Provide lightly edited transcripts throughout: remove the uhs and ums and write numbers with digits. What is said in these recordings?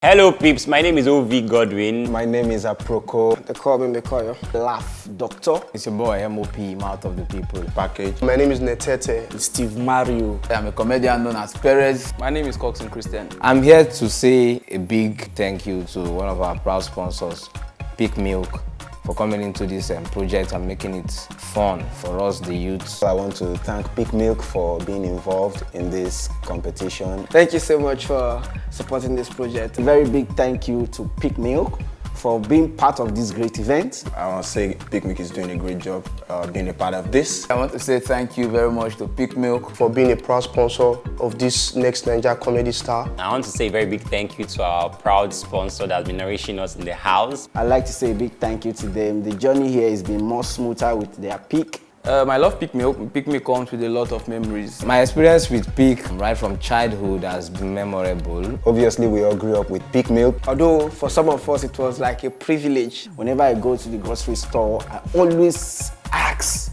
Hello peeps, my name is O.V. Godwin. My name is Aproko. They call me Mekoyo. Laugh Doctor. It's your boy MOP, Mouth of the People. Package. My name is Netete. Steve Mario. I'm a comedian known as Perez. My name is Coxon Christian. I'm here to say a big thank you to one of our proud sponsors, Peakmilk, for coming into this project and making it fun for us, the youths. I want to thank Peakmilk for being involved in this competition. Thank you so much for supporting this project. A very big thank you to Peakmilk for being part of this great event. I want to say Peakmilk is doing a great job being a part of this. I want to say thank you very much to Peakmilk for being a proud sponsor of this Nextnaijacomedystar. I want to say a very big thank you to our proud sponsor that's been nourishing us in the house. I'd like to say a big thank you to them. The journey here has been more smoother with their Peak. I love Peakmilk. Peakmilk comes with a lot of memories. My experience with Peak right from childhood has been memorable. Obviously, we all grew up with Peakmilk. Although for some of us it was like a privilege. Whenever I go to the grocery store, I always ask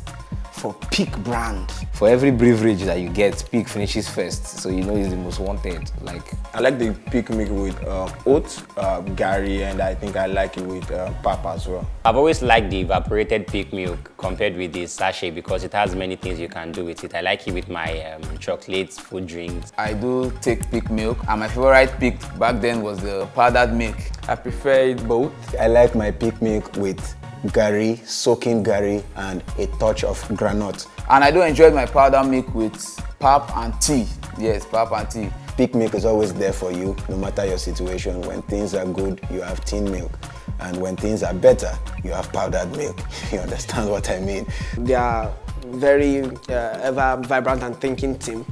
for Peak brand. For every beverage that you get, Peak finishes first, so you know it's the most wanted. I like the Peakmilk with oats, Gary, and I think I like it with pap as well. I've always liked the evaporated Peakmilk compared with the sachet because it has many things you can do with it. I like it with my chocolates, food drinks. I do take Peakmilk, and my favorite Peak back then was the powdered milk. I prefer it both. I like my Peakmilk with Gary, soaking Gary, and a touch of granite. And I do enjoy my powder milk with pap and tea. Yes, pap and tea. Peakmilk is always there for you, no matter your situation. When things are good, you have tin milk. And when things are better, you have powdered milk. You understand what I mean? They are very ever vibrant and thinking team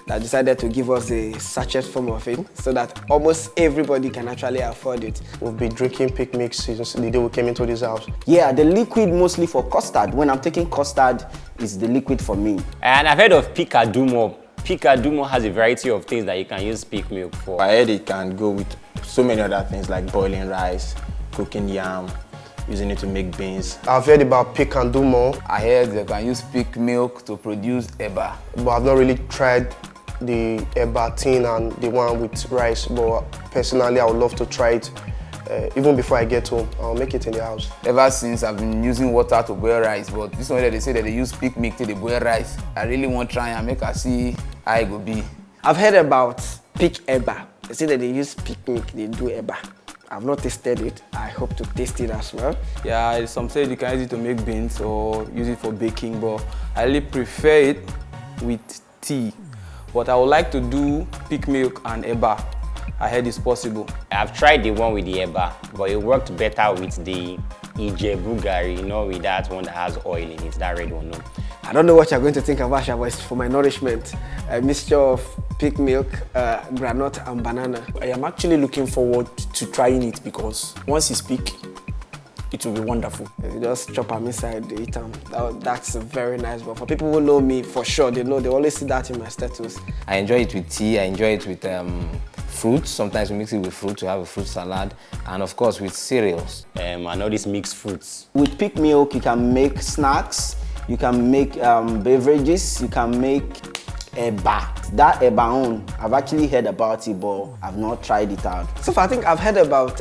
that decided to give us a sachet form of it so that almost everybody can actually afford it. We've been drinking Peakmilk since the day we came into this house. Yeah, the liquid mostly for custard. When I'm taking custard, it's the liquid for me. And I've heard of Peakadumo. Peakadumo has a variety of things that you can use Peakmilk for. I heard it can go with so many other things like boiling rice, cooking yam, using it to make beans. I've heard about Peakadumo. I heard they can use Peakmilk to produce eba. But I've not really tried the eba tin and the one with rice. But personally, I would love to try it. Even before I get home, I'll make it in the house. Ever since I've been using water to boil rice, but this one they say that they use Peakmilk to boil rice. I really want to try and make her see how it go be. I've heard about Peak Eba. They say that they use Peakmilk, they do Eba. I've not tasted it. I hope to taste it as well. Yeah, some say you can use it to make beans or use it for baking, but I really prefer it with tea. But I would like to do Peakmilk and Eba. I heard it's possible. I've tried the one with the Eba, but it worked better with the Ijebu Gari, you know, with that one that has oil in it, that red one. No. I don't know what you're going to think of Asha, but it's for my nourishment. A mixture of Peakmilk, granite and banana. I am actually looking forward to trying it because once it's Peak, it will be wonderful. You just chop them inside, eat them. That's very nice. But for people who know me, for sure, they know, they always see that in my status. I enjoy it with tea, I enjoy it with fruit. Sometimes we mix it with fruit to have a fruit salad, and of course with cereals. And all these mixed fruits. With Peakmilk, you can make snacks, you can make beverages, you can make eba. That eba on, I've actually heard about it, but I've not tried it out. So far, I think I've heard about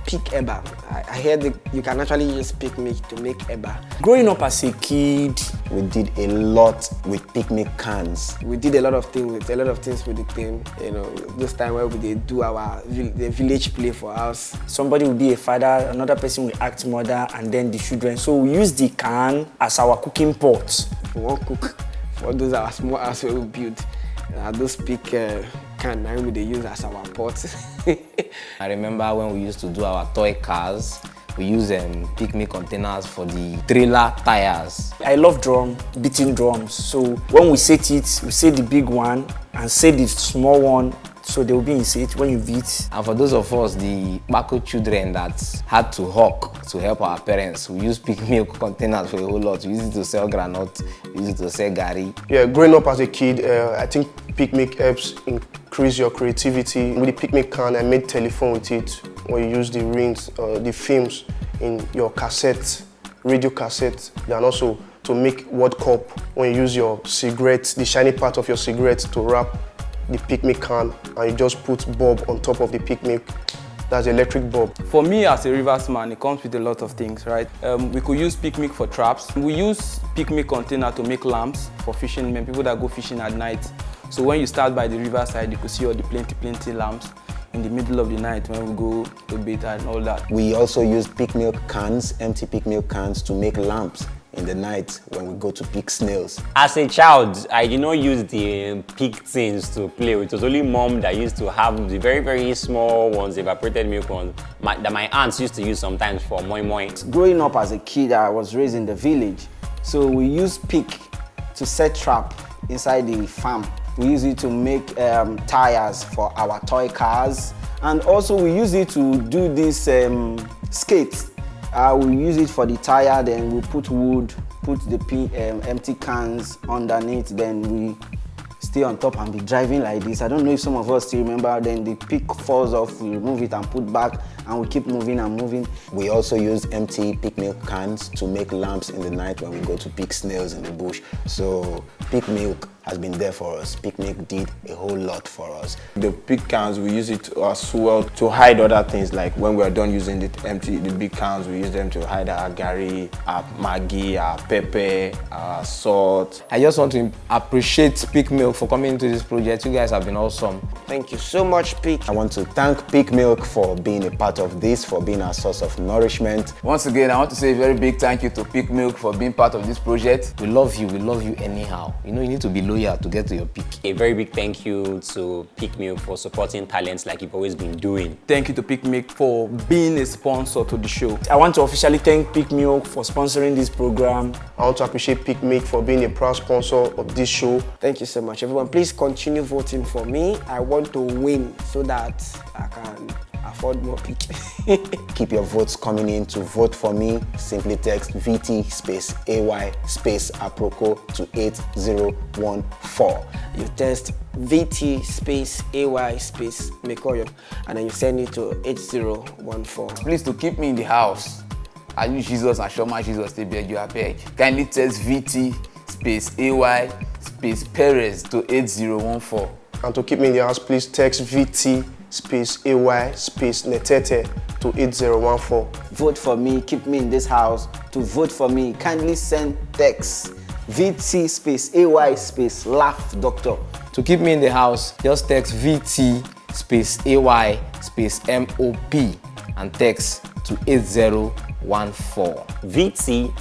Peak Eba. I heard that you can actually use Peakmilk to make Eba. Growing up as a kid, we did a lot with Peakmilk cans. We did a lot of things with the team. You know, this time where we did do the village play for us. somebody will be a father, another person will act mother, and then the children. So we use the can as our cooking pot. We won't cook for those our small house we build. Those Peak can now they use as our pot. I remember when we used to do our toy cars, we use Peakmilk containers for the trailer tires. I love beating drums. So when we set it, we set the big one and set the small one, so they will be in set when you beat. And for those of us, the Bako children that had to hawk to help our parents, we use Peakmilk containers for a whole lot. We use it to sell granite, we use it to sell gari. Yeah, growing up as a kid, I think Peakmilk helps increase your creativity. With the Peakmilk can, I made telephone with it, where you use the rings, the films in your cassette, radio cassette, and also to make word cup when you use your cigarette, the shiny part of your cigarette to wrap the Peakmilk can, and you just put bulb on top of the Peakmilk That's electric bulb. For me as a rivers man, it comes with a lot of things, right? We could use Peakmilk for traps. We use Peakmilk container to make lamps for fishermen, people that go fishing at night. So when you start by the riverside, you could see all the plenty lamps in the middle of the night when we go to bait and all that. We also use Peakmilk cans, empty Peakmilk cans, to make lamps in the night when we go to pick snails. As a child, I did not use the pig things to play with. It was only mom that used to have the very small ones, evaporated milk ones, that my aunts used to use sometimes for moi moi. Growing up as a kid, I was raised in the village. So we use pig to set trap inside the farm. We use it to make tires for our toy cars. And also we use it to do this skate. We use it for the tire, then we put wood, put the empty cans underneath, then we stay on top and be driving like this. I don't know if some of us still remember, then the pick falls off, we remove it and put back, and we keep moving and moving. We also use empty Peakmilk cans to make lamps in the night when we go to pick snails in the bush. So Peakmilk has been there for us. Peakmilk did a whole lot for us. The big cans, we use it as well to hide other things. Like when we're done using the big cans, we use them to hide our gari, our Maggi, our pepper, our salt. I just want to appreciate Peakmilk for coming into this project. You guys have been awesome. Thank you so much, Peak. I want to thank Peakmilk for being a part of this, for being our source of nourishment. Once again, I want to say a very big thank you to Peakmilk for being part of this project. We love you anyhow. You know, you need to be loyal to get to your peak. A very big thank you to Peakmilk for supporting talents like you've always been doing. Thank you to Peakmilk for being a sponsor to the show. I want to officially thank Peakmilk for sponsoring this program. I want to appreciate Peakmilk for being a proud sponsor of this show. Thank you so much, everyone. Please continue voting for me. I want to win so that I can afford more peak. Keep your votes coming in. To vote for me, simply text VT space AY space Aproko to 8014. You text VT space AY space Mekoyo and then you send it to 8014. Please to keep me in the house. I use Jesus and Shoma Jesus to beg you a beg. Kindly text VT space AY space Perez to 8014. And to keep me in the house, please text VT space AY space Netete to 8014. Vote for me, keep me in this house. To vote for me, kindly send text VT space AY space laugh doctor. To keep me in the house, just text VT space AY space MOP and text to 8014. VT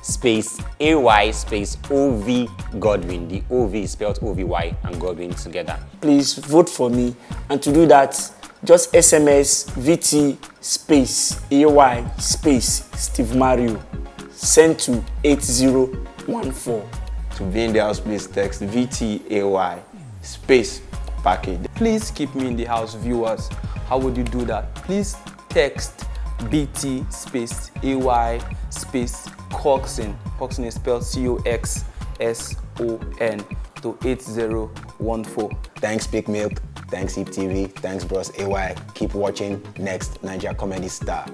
space AY space OV Godwin. The OV is spelled OVY and Godwin together. Please vote for me, and to do that, just SMS VT space AY space Steve Mario. Send to 8014. To be in the house, please text VTAY space package. Please keep me in the house, viewers. How would you do that? Please text BT space AY space Coxon. Coxon is spelled COXSON to 8014. Thanks Peakmilk, thanks Hip TV, thanks Bros AY. Keep watching Next Naija Comedy Star.